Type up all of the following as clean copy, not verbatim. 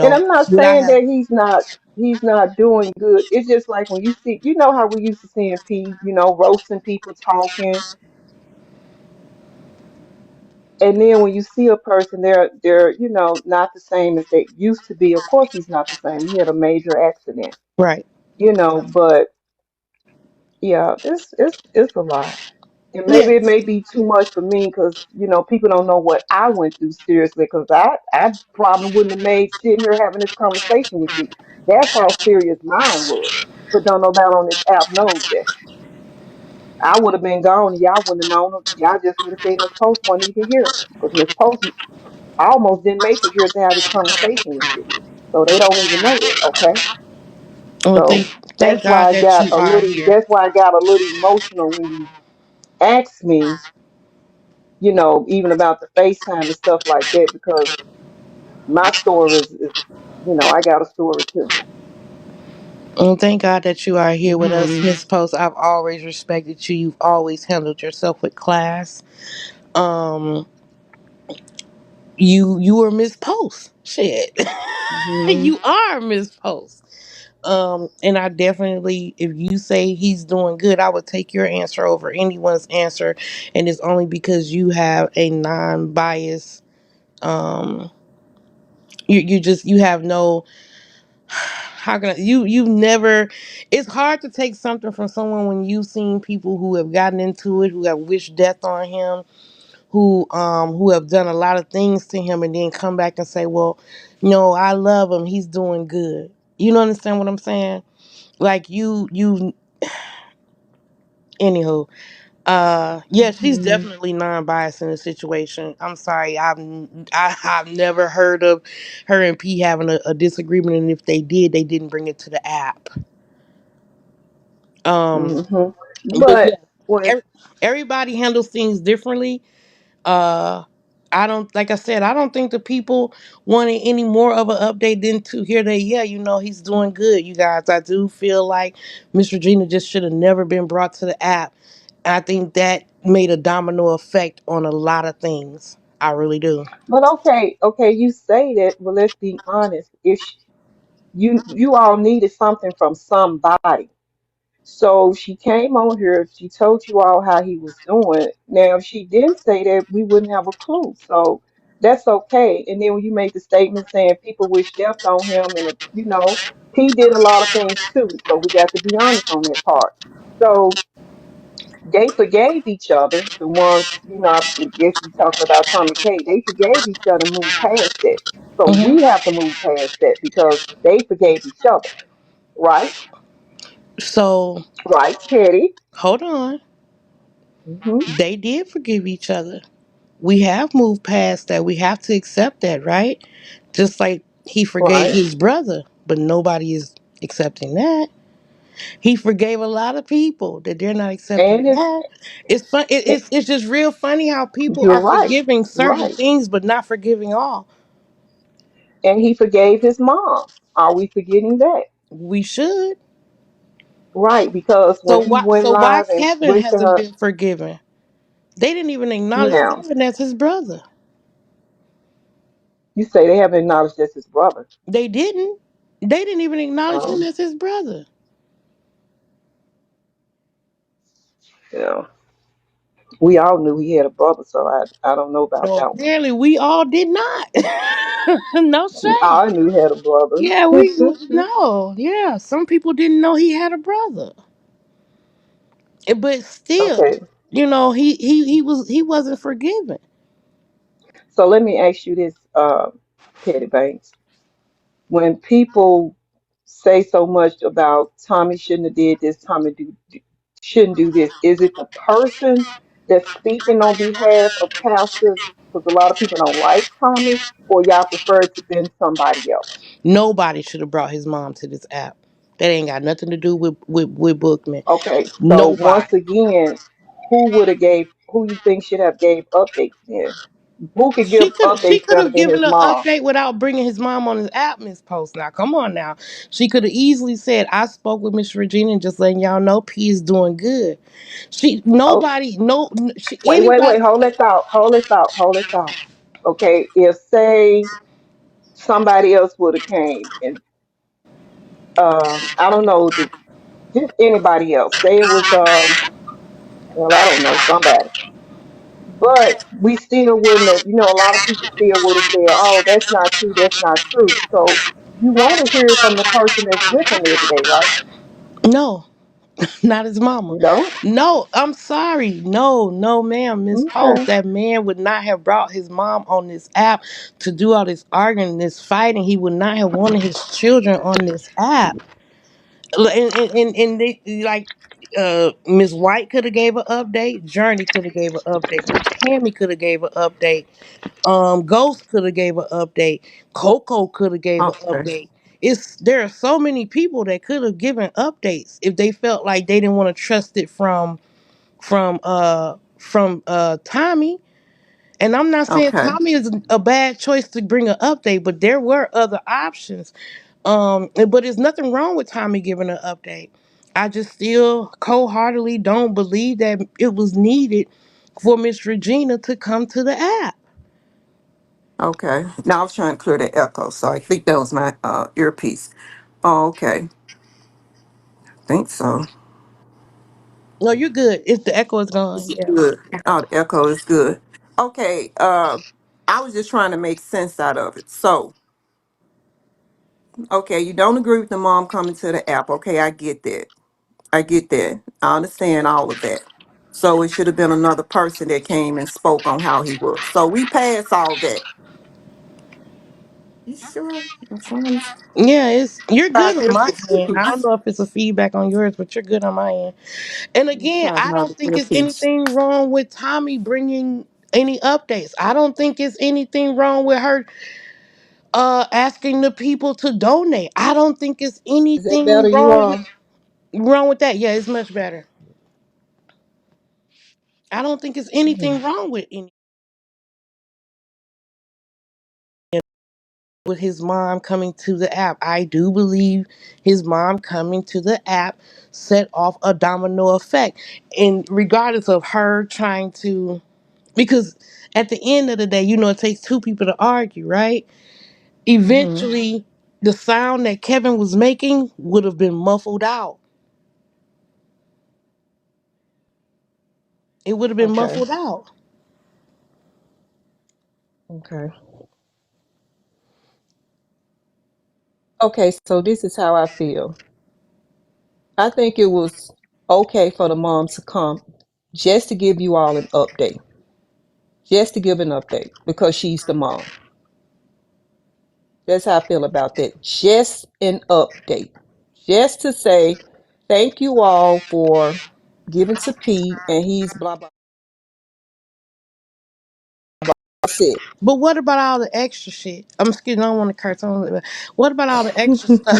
And I'm not Would I saying have? that he's not doing good. It's just like when you see, how we used to seeing P, roasting people talking, and then when you see a person, they're not the same as they used to be. Of course, he's not the same. He had a major accident, Right. but yeah, it's a lot. And Yeah. maybe it may be too much for me because people don't know what I went through seriously. Because I probably wouldn't have made sitting here having this conversation with you. That's how serious mine was. But don't nobody on this app knows that. I would have been gone and y'all wouldn't have known. Y'all just would have said Miss Post wasn't even here because Miss Post almost didn't make it here to have this conversation with you. So they don't even know that. Okay. Oh, So thank God that you are here. that's why I got a little emotional when you asked me, even about the FaceTime and stuff like that, because my story is I got a story too. And thank God that you are here with us, Hmm. Miss Post. I've always respected you. You've always handled yourself with class. Um, you were Miss Post. Shit, Hmm. you are Miss Post. And I definitely, if you say he's doing good, I would take your answer over anyone's answer, and it's only because you have a non-biased. Um, you have no, how can I, you never, it's hard to take something from someone when you've seen people who have gotten into it, who have wished death on him, who have done a lot of things to him, and then come back and say, well, no, I love him, he's doing good. You don't understand what I'm saying? Like you anywho, yeah, she's Hmm. definitely non-biased in the situation. I'm sorry, I've never heard of her and P having a disagreement, and if they did, they didn't bring it to the app. Um, Hmm. but But yeah, when every, everybody handles things differently. Uh, I don't, like I said, I don't think the people wanted any more of an update than to hear that, yeah, he's doing good, you guys. I do feel like Miss Regina just should have never been brought to the app. I think that made a domino effect on a lot of things. I really do. but okay, you say that. Well, let's be honest. If you all needed something from somebody. So she came on here, she told you all how he was doing. Now, if she didn't say that, we wouldn't have a clue. So that's okay. And then when you made the statement saying people wish death on him, and he did a lot of things too. So we got to be honest on that part. So they forgave each other. The ones, I guess you're talking about Tommy K. They forgave each other and moved past that. So we Hmm. have to move past that because they forgave each other, right? So Right, Teddy. hold on. Hmm. They did forgive each other. We have moved past that. We have to accept that, right? Just like he forgave Right. his brother, but nobody is accepting that. He forgave a lot of people that they're not accepting And it's that. It's fun. It's just real funny how people you're are right. forgiving certain Right. things, but not forgiving all. And he forgave his mom. Are we forgetting that? We should. Right, because So when he why? went So why live and Kevin went to hasn't her been forgiven? They didn't even acknowledge now, Kevin as his brother. you say they haven't acknowledged that's his brother. They didn't. They didn't even acknowledge him Um, as his brother. you know, we all knew he had a brother, so I don't know about So that one. apparently we all did not. No I shade. knew he had a brother. Yeah, we no. Yeah, some people didn't know he had a brother. But still, Okay, he wasn't forgiven. so let me ask you this, Petty Banks. When people say so much about Tommy shouldn't have did this, shouldn't do this, is it the person that's speaking on behalf of pastors? Because a lot of people don't like Tommy, or y'all prefer it to been somebody else. Nobody should have brought his mom to this app. That ain't got nothing to do with Bookman. Okay, so once Nobody. again, who you think should have gave updates then? Who could She give could she updates could better have than given his an mom? update without bringing his mom on his app, Miss Post. Now, come on now. She could have easily said, "I spoke with Miss Regina and just letting y'all know P is doing good." She Oh, nobody no she, wait, anybody. hold that thought, hold that thought. Okay, if say somebody else would have came and I don't know, just anybody else. Say it was well, I don't know, somebody. But we still wouldn't have, a lot of people still would have said, oh, that's not true, that's not true. So you want to hear from the person that's with him every day, right? No, not his mama. You don't? No, I'm sorry. No, no, ma'am, Miss Hope. Okay. That man would not have brought his mom on this app to do all this arguing, this fighting. He would not have wanted his children on this app. And they, like, Miss White could have gave an update. Journey could have gave an update. Miss Tammy could have gave an update. Ghost could have gave an update. Coco could have gave an Okay. update. There are so many people that could have given updates if they felt like they didn't want to trust it from Tommy. And I'm not saying Okay. Tommy is a bad choice to bring an update, but there were other options. But there's nothing wrong with Tommy giving an update. I just still cold-heartedly don't believe that it was needed for Miss Regina to come to the app. Okay. Now I was trying to clear the echo, so I think that was my earpiece. Oh, okay. Think so. No, you're good. If the echo is This gone, is yeah. good. Oh, the echo is good. Okay. I was just trying to make sense out of it. So, okay, you don't agree with the mom coming to the app. Okay, I get that. I get that. I understand all of that. So it should have been another person that came and spoke on how he was. So we passed all that. You sure? I'm trying to. Yeah, you're I good on hear my the end. I don't earpiece. know if it's a feedback on yours, but you're good on my end. And again, Try I another don't think it's earpiece. anything wrong with Tommy bringing any updates. I don't think it's anything wrong with her asking the people to donate. I don't think it's Is that anything better, you all? wrong with that. Yeah, it's much better. I don't think it's Hmm. anything wrong with his mom coming to the app. I do believe his mom coming to the app set off a domino effect. And regardless of her trying to, because at the end of the day, it takes two people to argue, right? Hmm. Eventually, the sound that Kevin was making would have been muffled out. It would have been Okay. muffled out. Okay. Okay, so this is how I feel. I think it was okay for the mom to come just to give you all an update. Just to give an update because she's the mom. That's how I feel about that. Just an update. Just to say thank you all for giving to P and he's blah blah. That's it. But what about all the extra shit? I'm excuse me, I don't want to curse. I don't, what about all the extra stuff?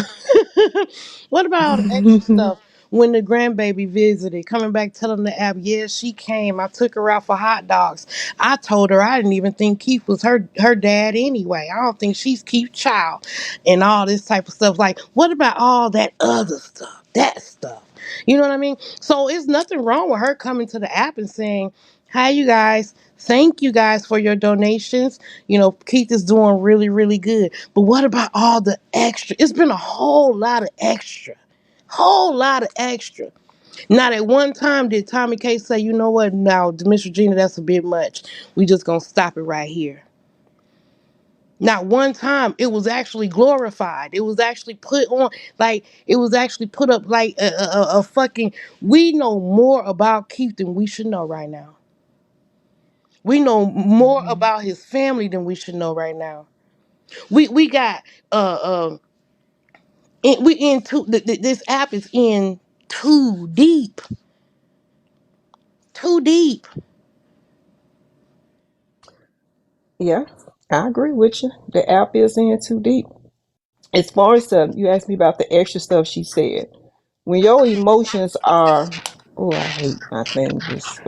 What about all the extra stuff when the grandbaby visited, coming back telling the app, yeah, she came. I took her out for hot dogs. I told her I didn't even think Keith was her dad anyway. I don't think she's Keith's child and all this type of stuff. Like, what about all that other stuff? That stuff. You know what I mean? So it's nothing wrong with her coming to the app and saying, hi, you guys. Thank you guys for your donations. Keith is doing really, really good. But what about all the extra? It's been a whole lot of extra. Whole lot of extra. Not at one time did Tommy K say, you know what, now, Miss Regina, that's a bit much. We just gonna stop it right here. Not one time. It was actually glorified. It was actually put on, like, it was actually put up like a fucking, we know more about Keith than we should know right now. We know more Mhm. about his family than we should know right now. We got we into this app is in too deep, too deep. Yeah, I agree with you. The app is in too deep. As far as you asked me about the extra stuff she said. When your emotions are, oh, I hate my thing. Just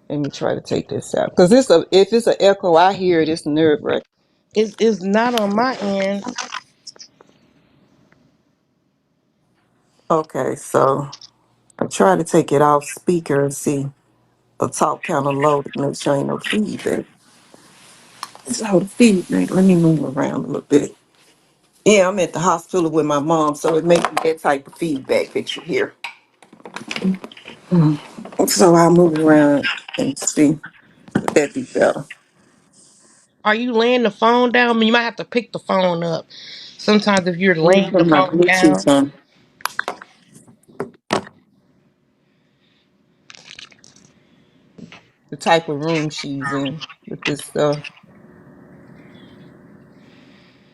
let me try to take this out because if it's an echo, I hear it. It's nerve wracking. It's not on my end. Okay, so I try to take it off speaker and see the talk kind of low to make sure ain't no feedback. So the feedback, let me move around a little bit. Yeah, I'm at the hospital with my mom, so it makes that type of feedback that you hear. So I'll move around and see if that be better. Are you laying the phone down? I mean, you might have to pick the phone up. Sometimes if you're Let me laying the put my phone down. Bluetooth on. The type of room she's in with this stuff.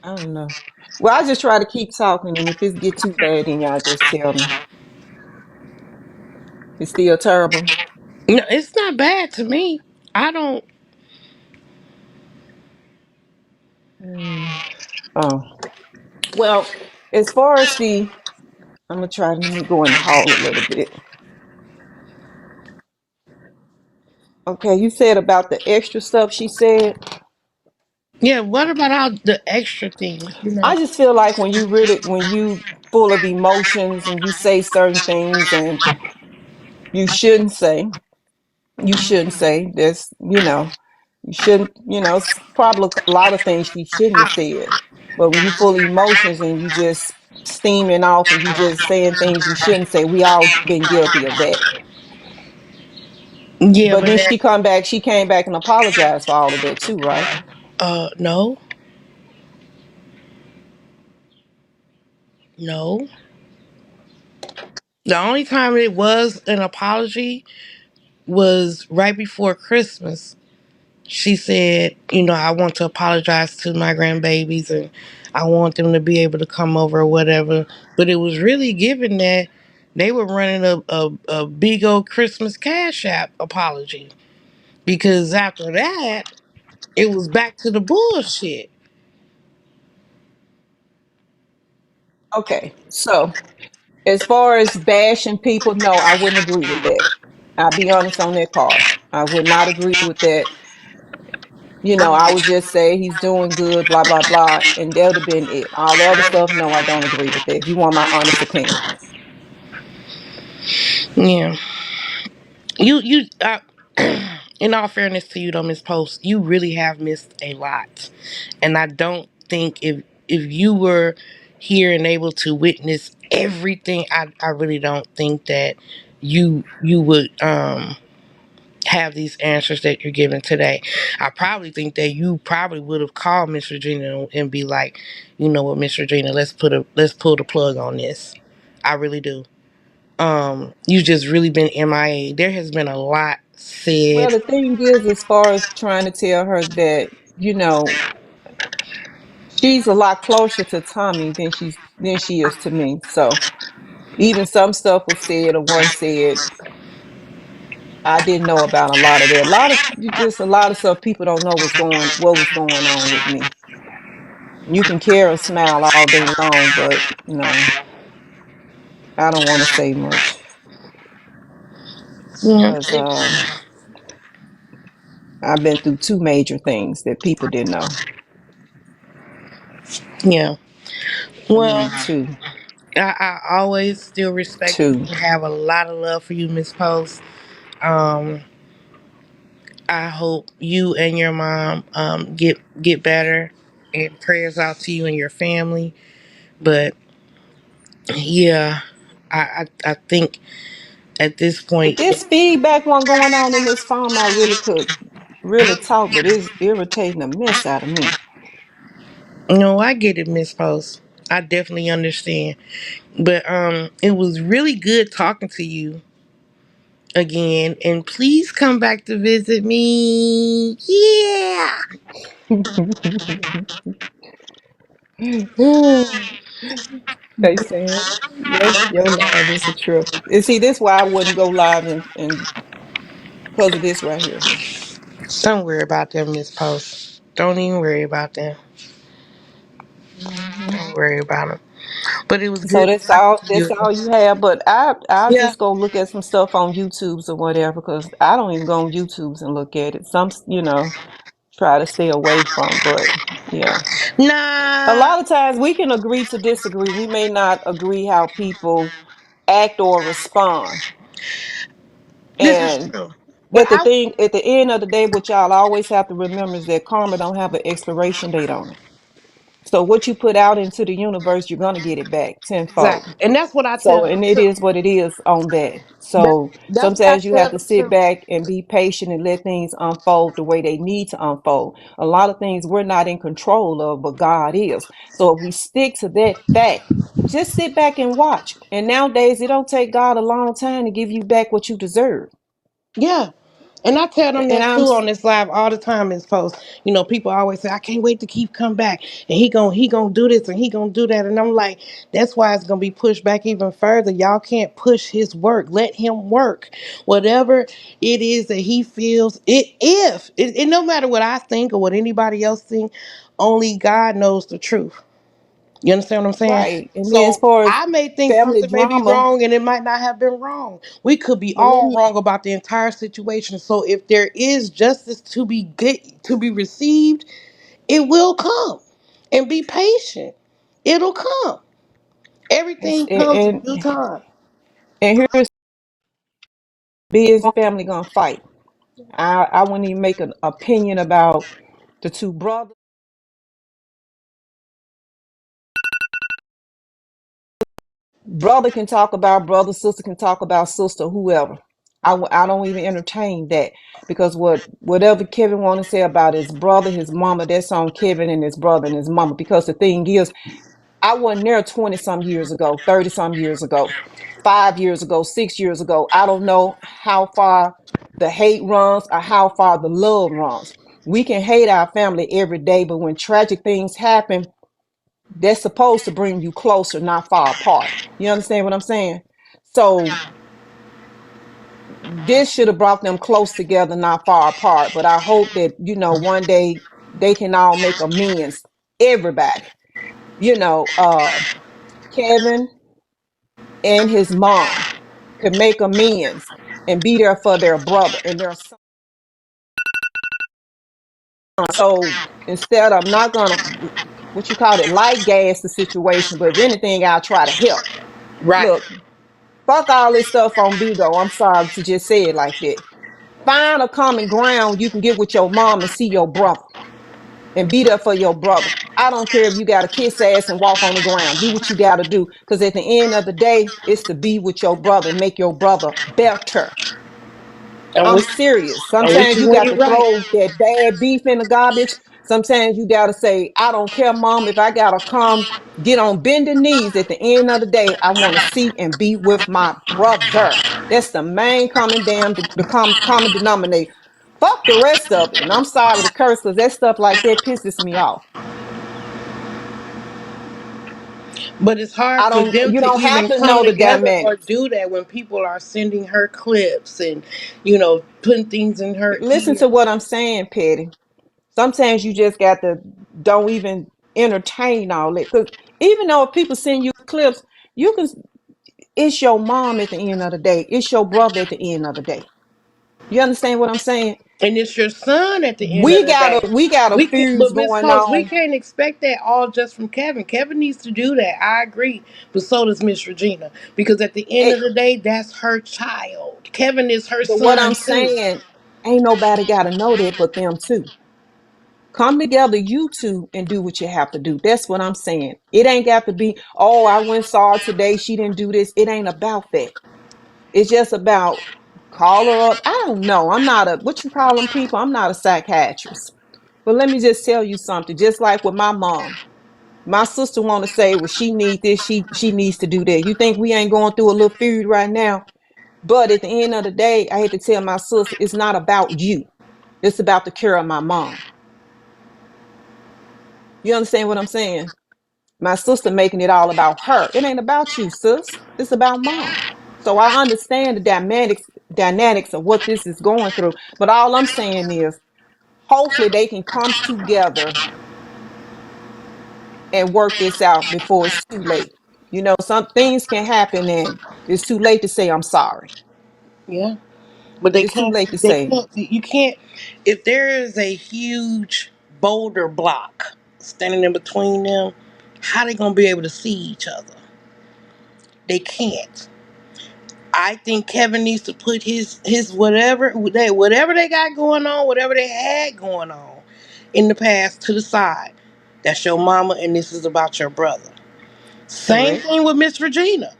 I don't know. Well, I just try to keep talking, and if it get too bad, then y'all just tell me. It's still terrible. No, it's not bad to me. I don't. Mm. Oh, well, as far as I'm gonna try. Let me go in the hall a little bit. Okay, you said about the extra stuff she said. Yeah, what about all the extra things? I just feel like when you full of emotions and you say certain things and you shouldn't say, there's, you shouldn't, it's probably a lot of things she shouldn't have said. But when you full of emotions and you just steaming off and you just saying things you shouldn't say, we all been guilty of that. Yeah, But but then that. she came back and apologized for all of that too, right? No, no. The only time it was an apology was right before Christmas. She said, I want to apologize to my grandbabies and I want them to be able to come over or whatever. But it was really given that they were running a big old Christmas Cash App apology. Because after that, it was back to the bullshit. Okay, so as far as bashing people, no, I wouldn't agree with that. I'll be honest on that part. I would not agree with that. I would just say he's doing good, blah, blah, blah, and that would have been it. All the other stuff, no, I don't agree with that. If you want my honest opinion. Yeah. In all fairness to you though, Miss Post, you really have missed a lot. And I don't think if you were here and able to witness everything, I really don't think that you would have these answers that you're giving today. I probably think that you probably would have called Miss Regina and be like, you know what, Miss Regina, let's pull the plug on this. I really do. You just really been MIA. There has been a lot Well, said. the thing is, as far as trying to tell her that, she's a lot closer to Tommy than she is to me. So even some stuff was said or wasn't said. I didn't know about a lot of that. A lot of stuff people don't know what was going on with me. You can carry a smile all day long, but no, I don't want to say much Yeah, because I've been through two major things that people didn't know. yeah. I Well, mean, two, I always still respect you two. and have a lot of love for you, Miss Post. Um, I hope you and your mom get better, and prayers out to you and your family. But yeah, I think at this If point, this feedback wasn't going on in this phone, I really could really talk, but it's irritating the mess out of me. no, I get it, Miss Post. I definitely understand. But it was really good talking to you again, and please come back to visit me. Yeah. They saying your live is a trip. And see, this why I wouldn't go live and because of this right here. Don't worry about them, Miss Post. Don't even worry about them. Hmm. Don't worry about them. But it was So good talking to that's you. all you have. But I'll Yeah. just go look at some stuff on YouTube's or whatever because I don't even go on YouTube's and look at it. Some try to stay away from. But yeah, a Nah, lot of times we can agree to disagree. We may not agree how people act or respond. this is And true. But I At the end of the day, what y'all always have to remember is that karma don't have an expiration date on it. So what you put out into the universe, you're gonna get it back tenfold. exactly, and that's what I tell So, them and it too. is what it is on that. That So that's what I sometimes you have tell to them sit too. back and be patient and let things unfold the way they need to unfold. A lot of things we're not in control of, but God is. So if we stick to that fact, just sit back and watch. And nowadays, it don't take God a long time to give you back what you deserve. Yeah. And I tell them And that I'm too on this live all the time in posts. You know, people always say, I can't wait to keep come back. And he gonna do this and he gonna do that. And I'm like, that's why it's gonna be pushed back even further. Y'all can't push his work. Let him work. Whatever it is that he feels, it no matter what I think or what anybody else think, only God knows the truth. You understand what I'm saying? right. And then as So far as I may think family something may be drama, wrong and it might not have been wrong. We could be well, let all me wrong about the entire situation. So if there is justice to be received, it will come. And be patient. It'll come. Everything comes in due and time. and here's biz family gonna fight. I wouldn't even make an opinion about the two brothers. Brother can talk about brother, sister can talk about sister, whoever. I don't even entertain that because whatever Kevin want to say about his brother, his mama, that's on Kevin and his brother and his mama. Because the thing is, I wasn't there 20 some years ago, 30 some years ago, 5 years ago, 6 years ago. I don't know how far the hate runs or how far the love runs. We can hate our family every day, but when tragic things happen, they're supposed to bring you closer, not far apart. You understand what I'm saying? So this should have brought them close together, not far apart. But I hope that, one day they can all make amends. Everybody, Kevin and his mom could make amends and be there for their brother and their son. So instead, I'm not gonna what you call it, light gas the situation, but if anything, I'll try to help. Right. Look, fuck all this stuff on Bigo. I'm sorry to just say it like that. Find a common ground you can get with your mom and see your brother and be there for your brother. I don't care if you got to kiss ass and walk on the ground. Do what you got to do. Because at the end of the day, it's to be with your brother and make your brother better. I'm I'm with serious. I'm with Sometimes you you when got you're to right. throw that bad beef in the garbage. Sometimes you got to say, I don't care, mom, if I got to come get on bending knees at the end of the day. I want to see and be with my brother. That's the main common denominator. Fuck the rest of it. And I'm sorry to curse because that stuff like that pisses me off. But it's hard I for don't, them you to don't have even to come know the together or dynamics. do that when people are sending her clips and, putting things in her Listen ear. to what I'm saying, Petty. Sometimes you just got to don't even entertain all that. Because even though if people send you clips, you can, it's your mom at the end of the day. It's your brother at the end of the day. You understand what I'm saying? And it's your son at the end of We the got day. a we got a We can't, fuse but Miss going Coach, we on. can't expect that all just from Kevin. Kevin needs to do that. I agree, but so does Miss Regina because at the end Eh, of the day, that's her child. Kevin is her but what son I'm too. saying, ain't nobody got to know that but them too. Come together, you two, and do what you have to do. That's what I'm saying. It ain't got to be, oh, I went saw her today. She didn't do this. It ain't about that. It's just about call her up. I don't know. I'm not a what you call them people. I'm not a psychiatrist. But let me just tell you something. Just like with my mom, my sister want to say, well, she needs this. She needs to do that. You think we ain't going through a little feud right now? But at the end of the day, I had to tell my sister, it's not about you. It's about the care of my mom. You understand what I'm saying? My sister making it all about her. It ain't about you, sis. It's about mom. So I understand the dynamics of what this is going through. But all I'm saying is hopefully they can come together and work this out before it's too late. Some things can happen and it's too late to say I'm sorry. Yeah, but they It's too can't. late to They say. can't. You can't. If there is a huge boulder block standing in between them, how they gonna be able to see each other? They can't. I think Kevin needs to put his whatever they got going on, whatever they had going on in the past to the side. That's your mama, and this is about your brother. Same Correct. thing with Miss Regina.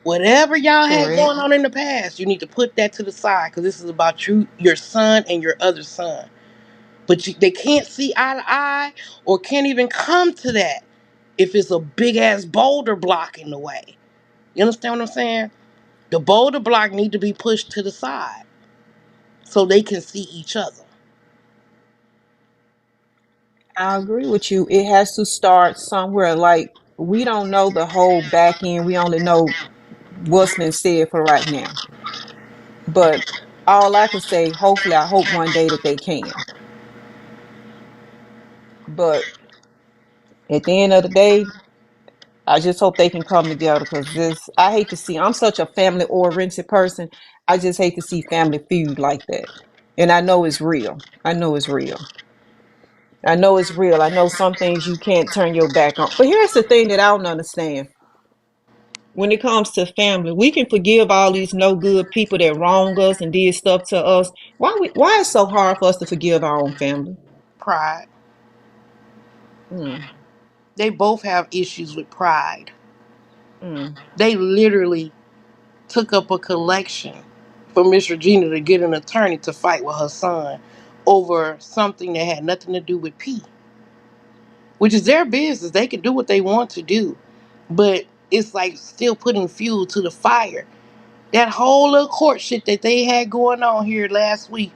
Whatever y'all had Correct. going on in the past, you need to put that to the side because this is about you, your son, and your other son. But they can't see eye to eye, or can't even come to that if it's a big ass boulder block in the way. You understand what I'm saying? The boulder block need to be pushed to the side so they can see each other. I agree with you. It has to start somewhere. Like, we don't know the whole back end. We only know what's been said for right now. But all I can say, hopefully, I hope one day that they can. But at the end of the day, I just hope they can come together because this, I hate to see, I'm such a family oriented person. I just hate to see family feud like that. And I know it's real. I know it's real. I know it's real. I know some things you can't turn your back on. But here's the thing that I don't understand. When it comes to family, we can forgive all these no good people that wrong us and did stuff to us. Why is it so hard for us to forgive our own family? Pride. Mm, They both have issues with pride. mm. They literally took up a collection for Miss Regina to get an attorney to fight with her son over something that had nothing to do with P, which is their business. They can do what they want to do, but it's like still putting fuel to the fire. That whole little court shit that they had going on here last week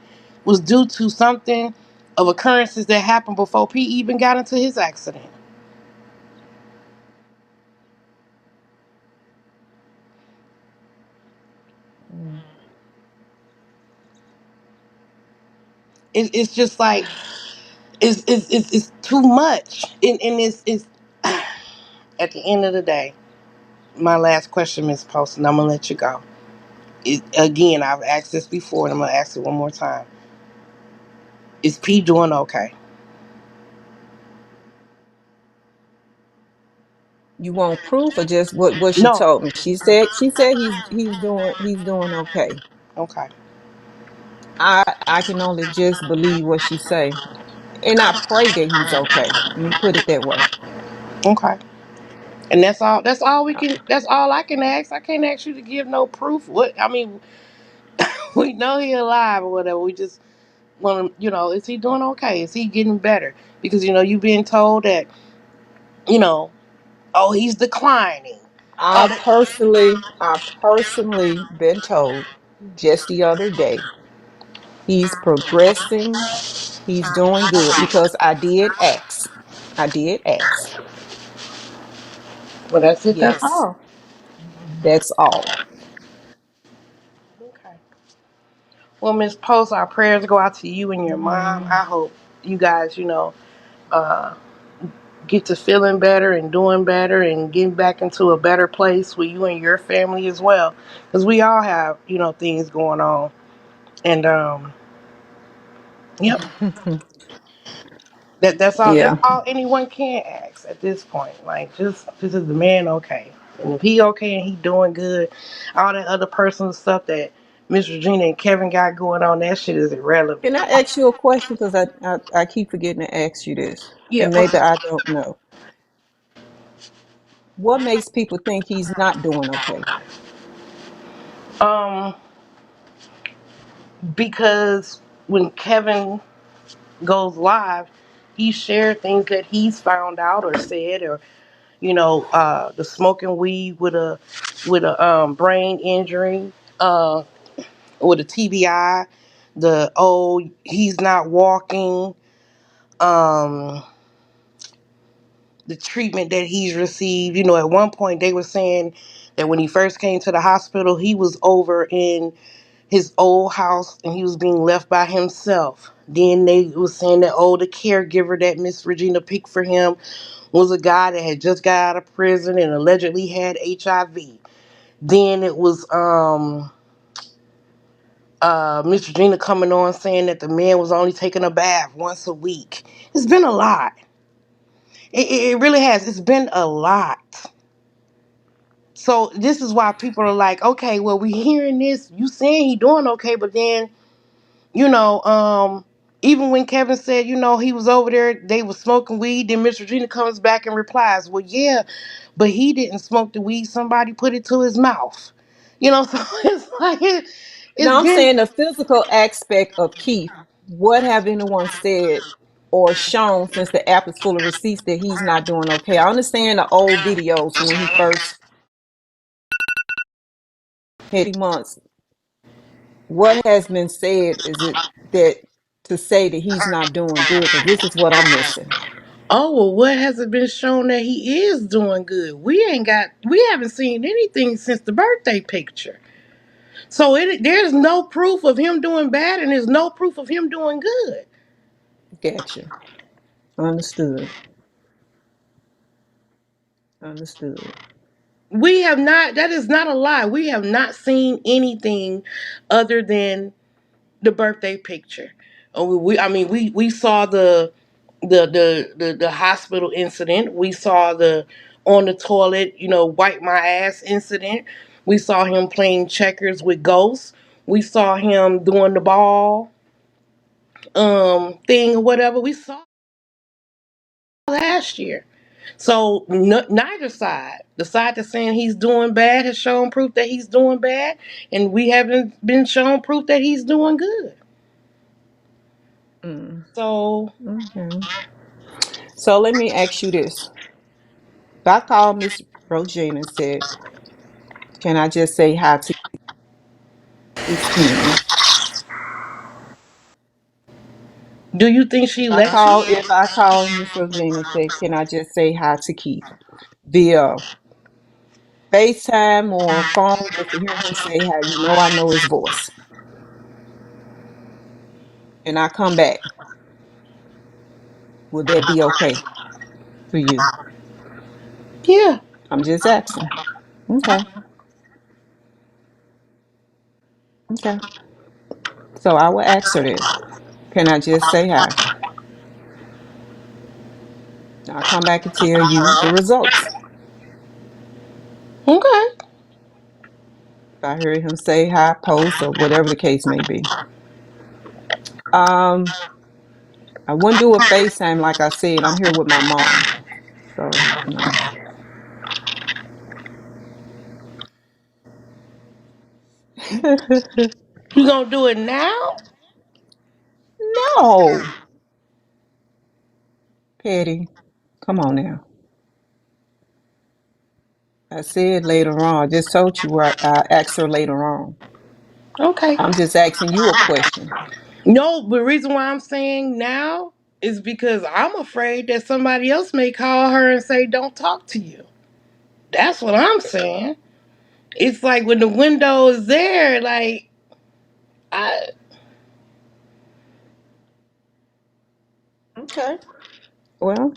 was due to something of occurrences that happened before P even got into his accident. Mm. It's just like it's too much, and it's at the end of the day. My last question, Miss Poston, I'm gonna let you go. Again, I've asked this before, and I'm gonna ask it one more time. Is P doing okay? You want proof or just what she No. told me? She said he's doing okay. Okay. I can only just believe what she say. And I pray that he's okay. Let me put it that way. Okay. And that's all. That's all we Uh, can. That's all I can ask. I can't ask you to give no proof. What I mean, we know he alive or whatever. We just want to, is he doing okay? Is he getting better? Because you've been told that, you know, oh, he's declining. Oh, I personally been told just the other day he's progressing, he's doing good because I did ask. I did ask. well, that's it. That's Yes, all. that's all. Okay. Well, Miss Post, our prayers go out to you and your mom. I hope you guys, uh, get to feeling better and doing better and getting back into a better place with you and your family as well. Because we all have, things going on. And yep, that's all. That's Yeah. all anyone can ask at this point. Like, just is the man okay? And if he okay and he doing good, all that other personal stuff that Miss Regina and Kevin got going on, that shit is irrelevant. Can I ask you a question? Because I keep forgetting to ask you this, Yeah, and maybe I don't know. What makes people think he's not doing okay? um, because when Kevin goes live, he shared things that he's found out or said, or the smoking weed with a brain injury, with a TBI, the he's not walking, um, the treatment that he's received. At one point they were saying that when he first came to the hospital, he was over in his old house and he was being left by himself. Then they was saying that the caregiver that Miss Regina picked for him was a guy that had just got out of prison and allegedly had HIV. Then it was Miss Regina coming on saying that the man was only taking a bath once a week. It's been a lot. It really has. It's been a lot. So this is why people are like, okay, well, we hearing this, you saying he doing okay, but then, you know, even when Kevin said, he was over there, they was smoking weed, then Miss Regina comes back and replies, well, yeah, but he didn't smoke the weed, somebody put it to his mouth. So it's like it's Now I'm been. saying the physical aspect of Keith. What have anyone said or shown since the app is full of receipts that he's not doing okay? I understand the old videos from when he first had months. What has been said is it that to say that he's not doing good? Because this is what I'm missing. Oh, well, what has it been shown that he is doing good? We haven't seen anything since the birthday picture. So there's no proof of him doing bad, and there's no proof of him doing good. Gotcha. Understood. Understood. We have not. That is not a lie. We have not seen anything other than the birthday picture. I mean, we saw the hospital incident. We saw the on the toilet, wipe my ass incident. We saw him playing checkers with ghosts. We saw him doing the ball thing or whatever. We saw last year. So neither side, the side that's saying he's doing bad, has shown proof that he's doing bad, and we haven't been shown proof that he's doing good. Mm, So okay. So let me ask you this. If I call Miss Rogina and said, can I just say hi to it's Ken? do you think she lets you? If I call Miss Rogina and say, can I just say hi to Keith via FaceTime or phone just to hear him say hi? I know his voice. And I come back. Would that be okay for you? Yeah. I'm just asking. Okay. Okay. So I will ask her that. Can I just say hi? I'll come back and tell you the results. Okay. If I heard him say hi, post, or whatever the case may be. Um, I wouldn't do a FaceTime like I said. I'm here with my mom. So no. You gonna do it now? No, Petty. Come on now. I said later on. I just told you where I asked her later on. Okay. I'm just asking you a question. No, the reason why I'm saying now is because I'm afraid that somebody else may call her and say, "Don't talk to you." That's what I'm saying. It's like when the window is there, like I. Okay. Well,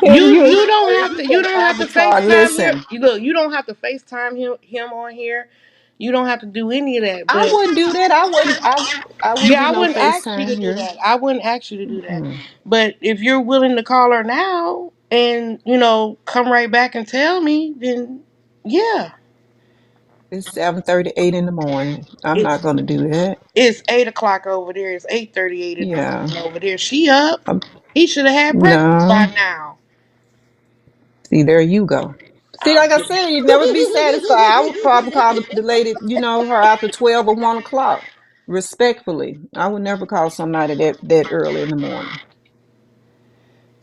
You Petty, you an don't have to avatar. FaceTime him. Listen, You don't have to FaceTime him on here. You don't have to do any of that. I But wouldn't do that. I wouldn't yeah, do I no wouldn't ask you to FaceTime do here. that. I wouldn't ask you to do that. Mm-mm. But if you're willing to call her now and come right back and tell me, then yeah, It's 7:38 in the morning. I'm not it's gonna do that. it's 8 o'clock over there. It's 8:38 in the Yeah. morning over there. She up. Um, He should have had breakfast by no. now. See, there you go. See, I'm like I said, you'd never be satisfied. I would probably call the lady, her after 12 or 1 o'clock. Respectfully. I would never call somebody that early in the morning.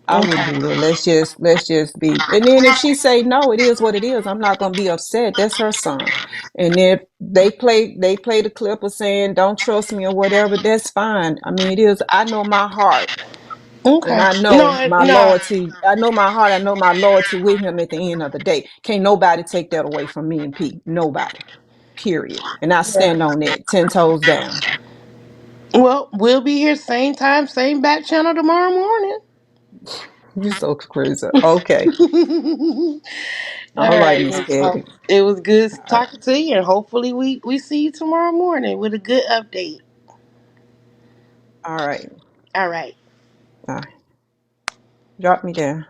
I wouldn't okay. do that. Let's just be. And then if she say no, it is what it is. I'm not gonna be upset. That's her son. And if they play the clip of saying don't trust me or whatever, that's fine. I mean, it is. I know my heart, and Okay. I know No, my no. loyalty. I know my heart. I know my loyalty with him. At the end of the day, can't nobody take that away from me and Pete. Nobody. Period. And I stand Yeah. on that 10 toes down. Well, we'll be here same time, same back channel tomorrow morning. You so crazy. Okay. All All right, right, Miss Miss Hope. Petty. It was good All right. talking to you, and hopefully we see you tomorrow morning with a good update. All right. All right. Drop me down.